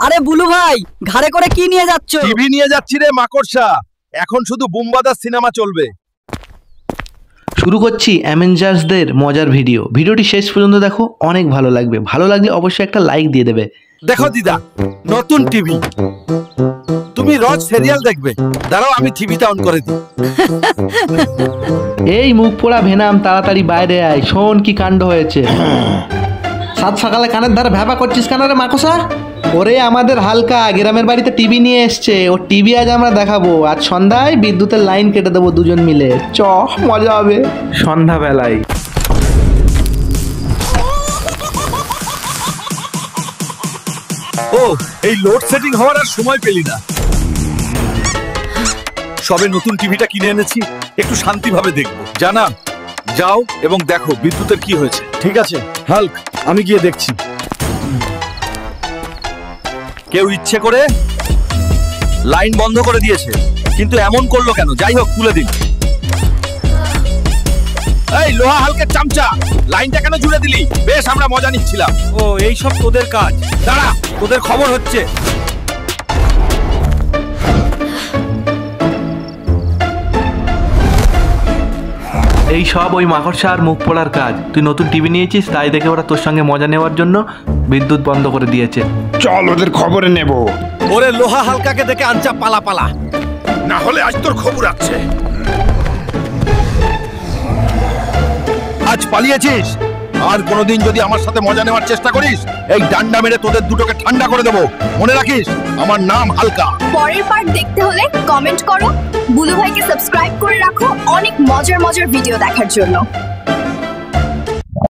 আরে বুলু ভাই, ঘাড়ে করে কি নিয়ে যাচ্ছ? টিভি নিয়ে যাচ্ছি রে মাকড়সা। এখন শুধু বুমবাদার সিনেমা চলবে। শুরু করছি অ্যাভেঞ্জার্সদের মজার ভিডিও। ভিডিওটি শেষ পর্যন্ত দেখো, অনেক ভালো লাগবে। ভালো লাগলে অবশ্যই একটা লাইক দিয়ে দেবে। দেখো দিদা, নতুন টিভি। তুমি রোজ সিরিয়াল দেখবে। দাঁড়াও আমি টিভিটা অন করে দিই। এই মুখ পোড়া ভেনাম, তাড়াতাড়ি বাইরে আয়, শোন কি কাণ্ড হয়েছে। সাত সকালে কানের ধারে ভ্যাপা করছিস কেন রে মাকড়সা? ওরে আমাদের হালকা গ্রামের বাড়িতে টিভি নিয়ে এসছে। ও টিভি আজ আমরা দেখাবো। আজ সন্ধ্যায় বিদ্যুতের লাইন কেটে দেবো দুজন মিলে। চ, মজা হবে সন্ধ্যাবেলায়। ও, এই লোড সেটিং হওয়ার আর সময় পেলি না। সবে নতুন টিভিটা কিনে এনেছি, একটু শান্তিভাবে দেখবো। জানা, যাও এবং দেখো বিদ্যুতের কি হয়েছে। ঠিক আছে হাল্ক, আমি গিয়ে দেখছি। কেউ ইচ্ছে করে লাইন বন্ধ করে দিয়েছে, কিন্তু এমন করলো কেন? যাই হোক, তুলে দিন। এই লোহা হালকের চামচা, লাইনটা কেন জুড়ে দিলি? বেশ, আমরা মজা নিচ্ছিলাম। ও, এই সব তোদের কাজ। দাঁড়া, তোদের খবর হচ্ছে। এই সব ওই মাকড়সা আর মুখ পোড়ার কাজ। তুই নতুন টিভি নিয়েছিস, তাই দেখে ওরা তোর সঙ্গে মজা নেওয়ার জন্য বিদ্যুৎ বন্ধ করে দিয়েছে। চল ওদের খবরে নেব। ওরে লোহা হালকাকে দেখে আনচা পালা পালা, না হলে আজ তোর খবর আছে। আজ পালিয়েছিস, আর কোনোদিন যদি আমার সাথে মজা নেওয়ার চেষ্টা করিস, এই ডান্ডা মেরে তোদের দুটোকে ঠান্ডা করে দেবো। মনে রাখিস, আমার নাম হালকা। পরের পার্ট দেখতে হলে কমেন্ট করো, বুলু ভাইকে সাবস্ক্রাইব করে রাখো অনেক মজার মজার ভিডিও দেখার জন্য।